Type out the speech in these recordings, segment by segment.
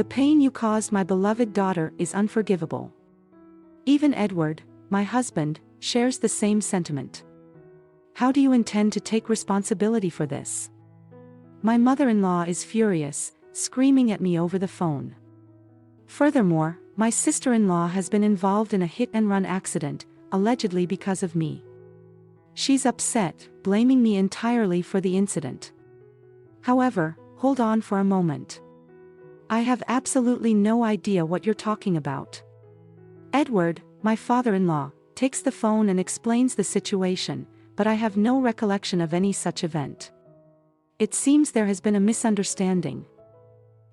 The pain you caused my beloved daughter is unforgivable. Even Edward, my husband, shares the same sentiment. How do you intend to take responsibility for this? My mother-in-law is furious, screaming at me over the phone. Furthermore, my sister-in-law has been involved in a hit-and-run accident, allegedly because of me. She's upset, blaming me entirely for the incident. However, hold on for a moment. I have absolutely no idea what you're talking about. Edward, my father-in-law, takes the phone and explains the situation, but I have no recollection of any such event. It seems there has been a misunderstanding.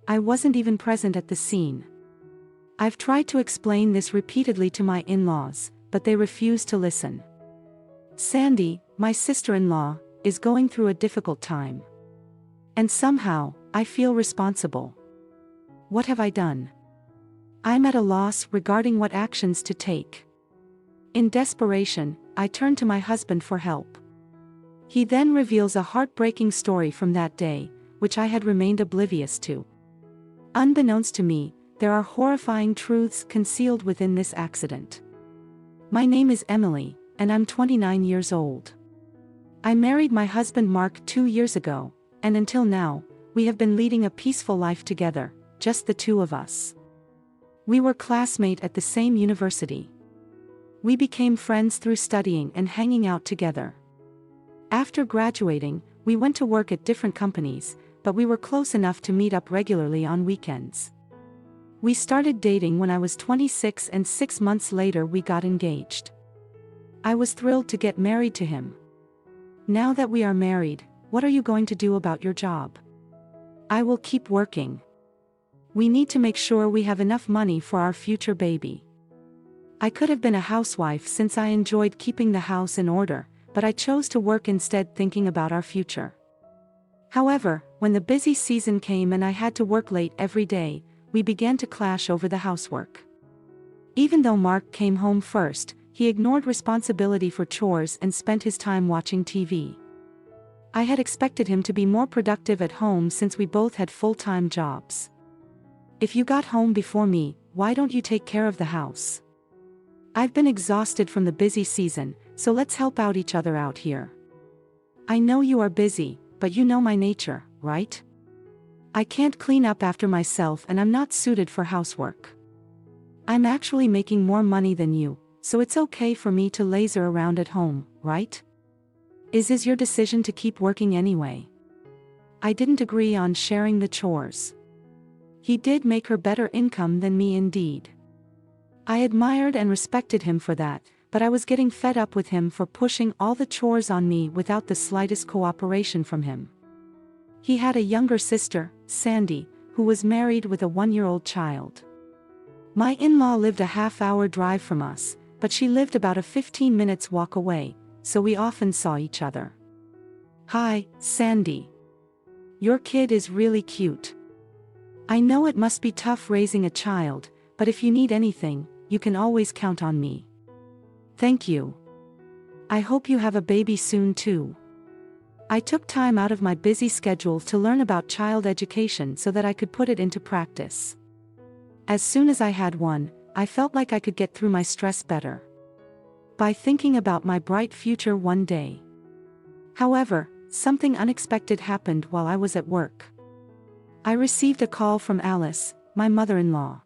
I wasn't even present at the scene. I've tried to explain this repeatedly to my in-laws, but they refuse to listen. Sandy, my sister-in-law, is going through a difficult time. And somehow, I feel responsible. What have I done? I'm at a loss regarding what actions to take. In desperation, I turn to my husband for help. He then reveals a heartbreaking story from that day, which I had remained oblivious to. Unbeknownst to me, there are horrifying truths concealed within this accident. My name is Emily, and I'm 29 years old. I married my husband Mark 2 years ago, and until now, we have been leading a peaceful life together, just the two of us. We were classmates at the same university. We became friends through studying and hanging out together. After graduating, we went to work at different companies, but we were close enough to meet up regularly on weekends. We started dating when I was 26 and 6 months later we got engaged. I was thrilled to get married to him. Now that we are married, what are you going to do about your job? I will keep working. We need to make sure we have enough money for our future baby. I could have been a housewife since I enjoyed keeping the house in order, but I chose to work instead thinking about our future. However, when the busy season came and I had to work late every day, we began to clash over the housework. Even though Mark came home first, he ignored responsibility for chores and spent his time watching TV. I had expected him to be more productive at home since we both had full-time jobs. If you got home before me, why don't you take care of the house? I've been exhausted from the busy season, so let's help out each other out here. I know you are busy, but you know my nature, right? I can't clean up after myself and I'm not suited for housework. I'm actually making more money than you, so it's okay for me to lazer around at home, right? Is your decision to keep working anyway? I didn't agree on sharing the chores. He did make her better income than me indeed. I admired and respected him for that, but I was getting fed up with him for pushing all the chores on me without the slightest cooperation from him. He had a younger sister, Sandy, who was married with a 1-year-old child. My in-law lived a half-hour drive from us, but she lived about a 15 minutes walk away, so we often saw each other. Hi, Sandy. Your kid is really cute. I know it must be tough raising a child, but if you need anything, you can always count on me. Thank you. I hope you have a baby soon too. I took time out of my busy schedule to learn about child education so that I could put it into practice. As soon as I had one, I felt like I could get through my stress better by thinking about my bright future one day. However, something unexpected happened while I was at work. I received a call from Alice, my mother-in-law.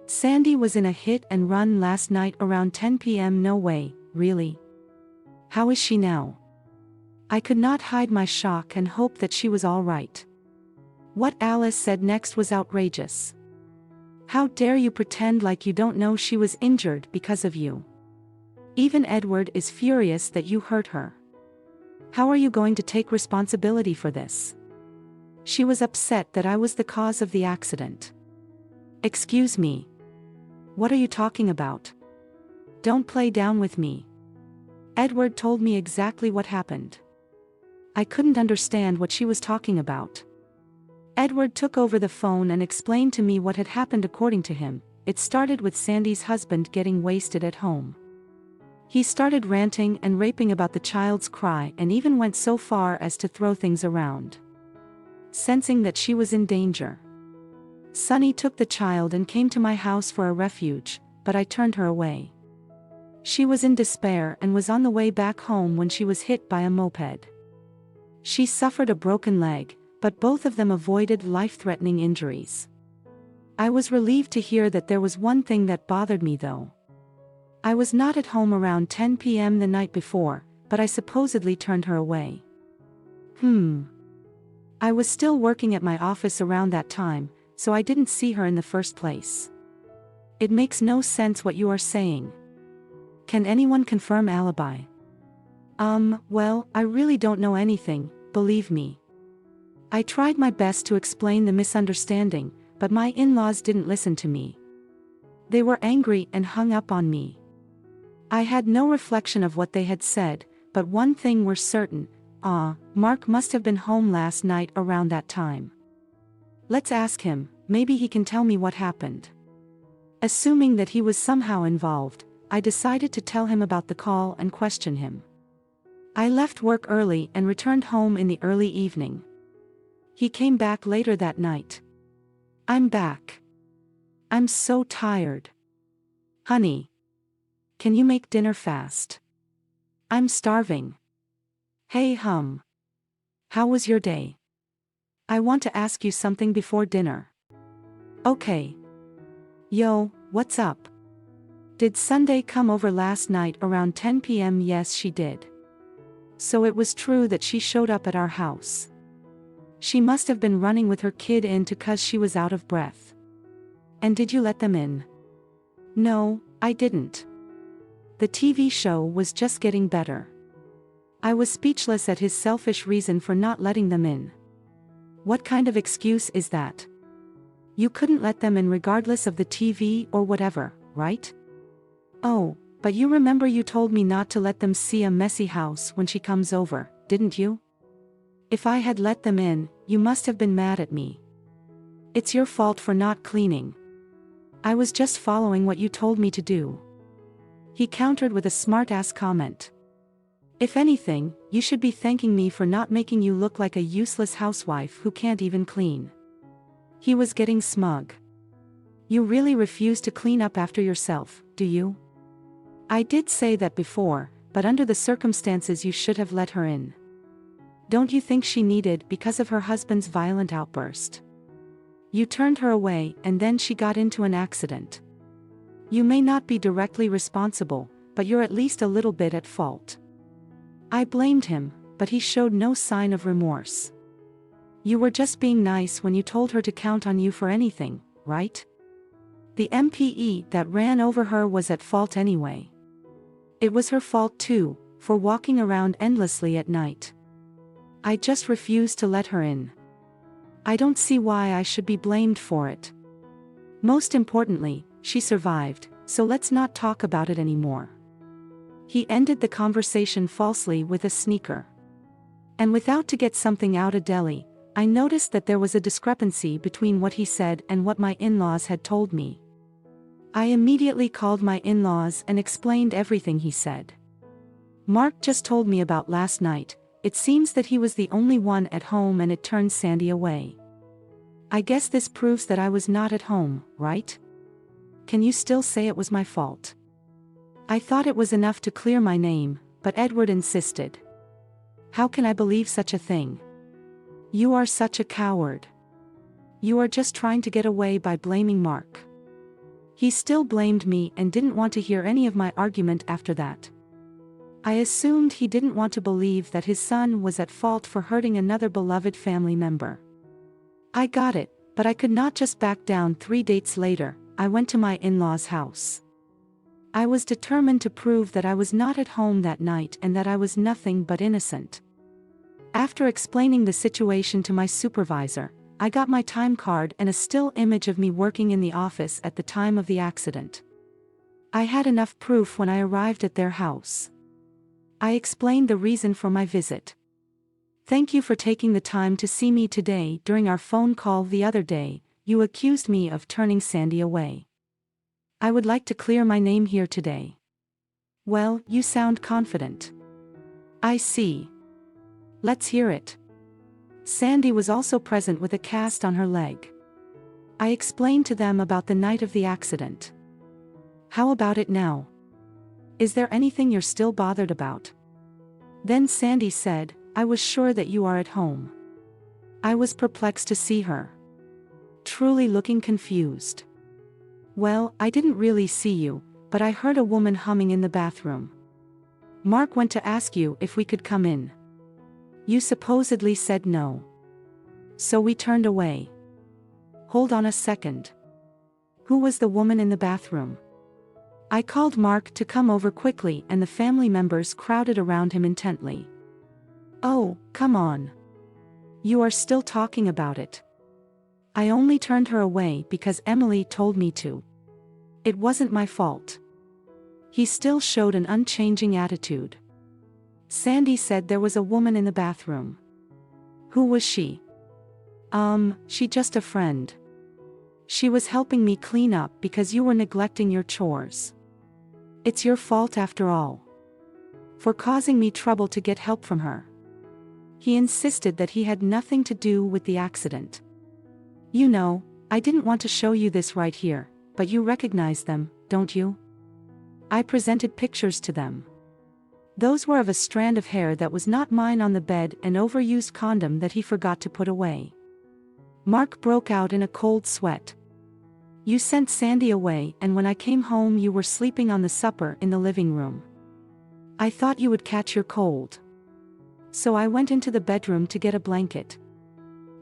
Sandy was in a hit and run last night around 10 p.m. No way, really? How is she now? I could not hide my shock and hope that she was all right. What Alice said next was outrageous. How dare you pretend like you don't know she was injured because of you? Even Edward is furious that you hurt her. How are you going to take responsibility for this? She was upset that I was the cause of the accident. Excuse me. What are you talking about? Don't play down with me. Edward told me exactly what happened. I couldn't understand what she was talking about. Edward took over the phone and explained to me what had happened according to him. It started with Sandy's husband getting wasted at home. He started ranting and raping about the child's cry and even went so far as to throw things around. Sensing that she was in danger, Sunny took the child and came to my house for a refuge, but I turned her away. She was in despair and was on the way back home when she was hit by a moped. She suffered a broken leg, but both of them avoided life-threatening injuries. I was relieved to hear that there was one thing that bothered me though. I was not at home around 10 p.m. the night before, but I supposedly turned her away. I was still working at my office around that time, so I didn't see her in the first place. It makes no sense what you are saying. Can anyone confirm alibi? Well, I really don't know anything, believe me. I tried my best to explain the misunderstanding, but my in-laws didn't listen to me. They were angry and hung up on me. I had no reflection of what they had said, but one thing was certain, Mark must have been home last night around that time. Let's ask him, maybe he can tell me what happened. Assuming that he was somehow involved, I decided to tell him about the call and question him. I left work early and returned home in the early evening. He came back later that night. I'm back. I'm so tired. Honey. Can you make dinner fast? I'm starving. Hey hum. How was your day? I want to ask you something before dinner. Okay. Yo, what's up? Did Sunday come over last night around 10 p.m? Yes, she did. So it was true that she showed up at our house. She must have been running with her kid in cause she was out of breath. And did you let them in? No, I didn't. The TV show was just getting better. I was speechless at his selfish reason for not letting them in. What kind of excuse is that? You couldn't let them in regardless of the TV or whatever, right? Oh, but you remember you told me not to let them see a messy house when she comes over, didn't you? If I had let them in, you must have been mad at me. It's your fault for not cleaning. I was just following what you told me to do. He countered with a smart-ass comment. If anything, you should be thanking me for not making you look like a useless housewife who can't even clean. He was getting smug. You really refuse to clean up after yourself, do you? I did say that before, but under the circumstances you should have let her in. Don't you think she needed because of her husband's violent outburst? You turned her away and then she got into an accident. You may not be directly responsible, but you're at least a little bit at fault. I blamed him, but he showed no sign of remorse. You were just being nice when you told her to count on you for anything, right? The MPE that ran over her was at fault anyway. It was her fault too, for walking around endlessly at night. I just refused to let her in. I don't see why I should be blamed for it. Most importantly, she survived, so let's not talk about it anymore. He ended the conversation falsely with a sneer. And without to get something out of Delhi, I noticed that there was a discrepancy between what he said and what my in-laws had told me. I immediately called my in-laws and explained everything he said. Mark just told me about last night. It seems that he was the only one at home and it turned Sandy away. I guess this proves that I was not at home, right? Can you still say it was my fault? I thought it was enough to clear my name, but Edward insisted. How can I believe such a thing? You are such a coward. You are just trying to get away by blaming Mark. He still blamed me and didn't want to hear any of my argument after that. I assumed he didn't want to believe that his son was at fault for hurting another beloved family member. I got it, but I could not just back down. 3 dates later, I went to my in-laws' house. I was determined to prove that I was not at home that night and that I was nothing but innocent. After explaining the situation to my supervisor, I got my time card and a still image of me working in the office at the time of the accident. I had enough proof when I arrived at their house. I explained the reason for my visit. Thank you for taking the time to see me today. During our phone call the other day, you accused me of turning Sandy away. I would like to clear my name here today. Well, you sound confident. I see. Let's hear it. Sandy was also present with a cast on her leg. I explained to them about the night of the accident. How about it now? Is there anything you're still bothered about? Then Sandy said, I was sure that you are at home. I was perplexed to see her, truly looking confused. Well, I didn't really see you, but I heard a woman humming in the bathroom. Mark went to ask you if we could come in. You supposedly said no. So we turned away. Hold on a second. Who was the woman in the bathroom? I called Mark to come over quickly and the family members crowded around him intently. Oh, come on. You are still talking about it. I only turned her away because Emily told me to. It wasn't my fault. He still showed an unchanging attitude. Sandy said there was a woman in the bathroom. Who was she? She just a friend. She was helping me clean up because you were neglecting your chores. It's your fault after all. For causing me trouble to get help from her. He insisted that he had nothing to do with the accident. You know, I didn't want to show you this right here, but you recognize them, don't you? I presented pictures to them. Those were of a strand of hair that was not mine on the bed and an overused condom that he forgot to put away. Mark broke out in a cold sweat. You sent Sandy away and when I came home you were sleeping on the supper in the living room. I thought you would catch your cold. So I went into the bedroom to get a blanket.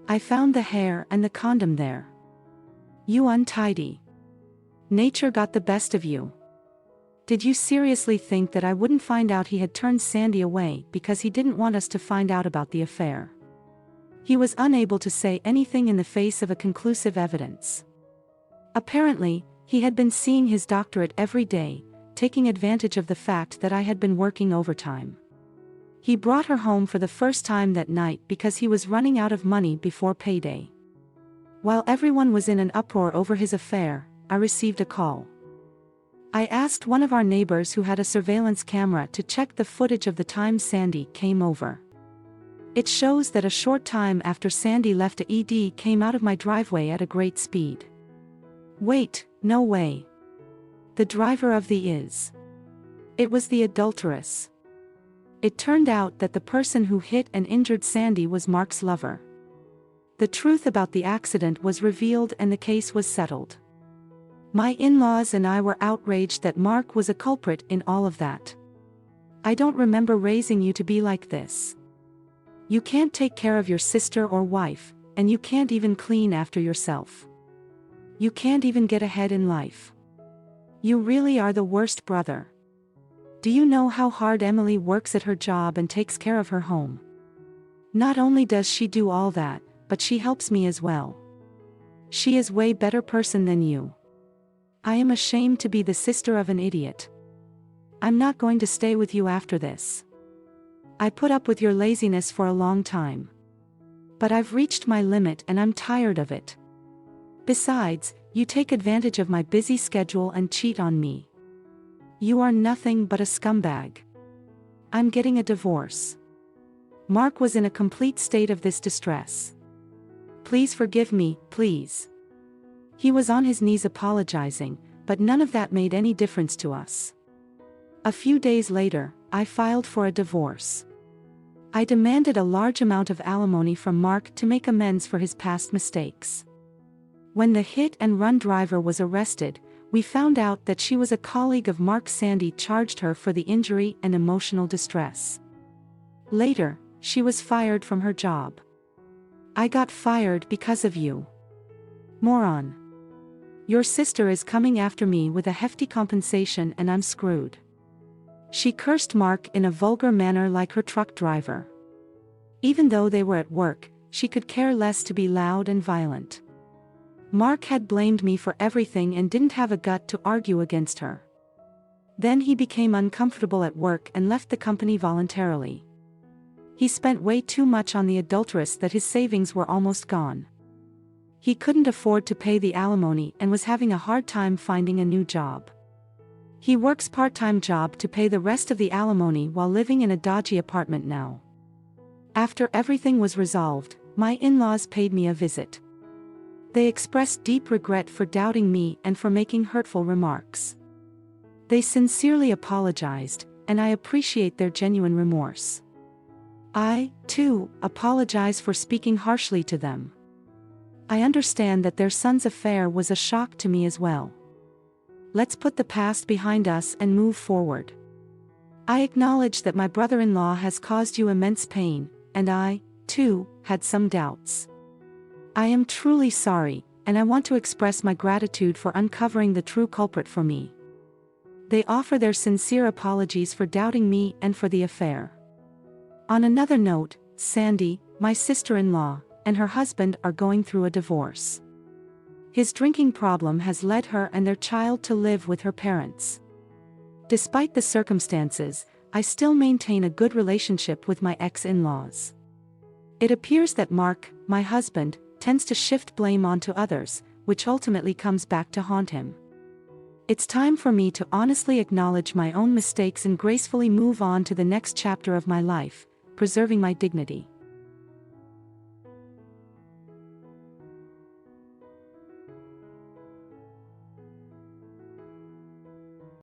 I found the hair and the condom there. You untidy. Nature got the best of you. Did you seriously think that I wouldn't find out he had turned Sandy away because he didn't want us to find out about the affair? He was unable to say anything in the face of a conclusive evidence. Apparently, he had been seeing his doctorate every day, taking advantage of the fact that I had been working overtime. He brought her home for the first time that night because he was running out of money before payday. While everyone was in an uproar over his affair, I received a call. I asked one of our neighbors who had a surveillance camera to check the footage of the time Sandy came over. It shows that a short time after Sandy left, a ED came out of my driveway at a great speed. Wait, no way. The driver of the is. It was the adulteress. It turned out that the person who hit and injured Sandy was Mark's lover. The truth about the accident was revealed and the case was settled. My in-laws and I were outraged that Mark was a culprit in all of that. I don't remember raising you to be like this. You can't take care of your sister or wife, and you can't even clean after yourself. You can't even get ahead in life. You really are the worst brother. Do you know how hard Emily works at her job and takes care of her home? Not only does she do all that, but she helps me as well. She is way better person than you. I am ashamed to be the sister of an idiot. I'm not going to stay with you after this. I put up with your laziness for a long time. But I've reached my limit and I'm tired of it. Besides, you take advantage of my busy schedule and cheat on me. You are nothing but a scumbag. I'm getting a divorce. Mark was in a complete state of this distress. Please forgive me, please. He was on his knees apologizing, but none of that made any difference to us. A few days later, I filed for a divorce. I demanded a large amount of alimony from Mark to make amends for his past mistakes. When the hit-and-run driver was arrested, we found out that she was a colleague of Mark. Sandy charged her for the injury and emotional distress. Later, she was fired from her job. I got fired because of you. Moron. Your sister is coming after me with a hefty compensation and I'm screwed. She cursed Mark in a vulgar manner like her truck driver. Even though they were at work, she could care less to be loud and violent. Mark had blamed me for everything and didn't have a gut to argue against her. Then he became uncomfortable at work and left the company voluntarily. He spent way too much on the adulteress that his savings were almost gone. He couldn't afford to pay the alimony and was having a hard time finding a new job. He works part-time job to pay the rest of the alimony while living in a dodgy apartment now. After everything was resolved, my in-laws paid me a visit. They expressed deep regret for doubting me and for making hurtful remarks. They sincerely apologized, and I appreciate their genuine remorse. I, too, apologize for speaking harshly to them. I understand that their son's affair was a shock to me as well. Let's put the past behind us and move forward. I acknowledge that my brother-in-law has caused you immense pain, and I, too, had some doubts. I am truly sorry, and I want to express my gratitude for uncovering the true culprit for me. They offer their sincere apologies for doubting me and for the affair. On another note, Sandy, my sister-in-law, and her husband are going through a divorce. His drinking problem has led her and their child to live with her parents. Despite the circumstances, I still maintain a good relationship with my ex-in-laws. It appears that Mark, my husband, tends to shift blame onto others, which ultimately comes back to haunt him. It's time for me to honestly acknowledge my own mistakes and gracefully move on to the next chapter of my life, preserving my dignity.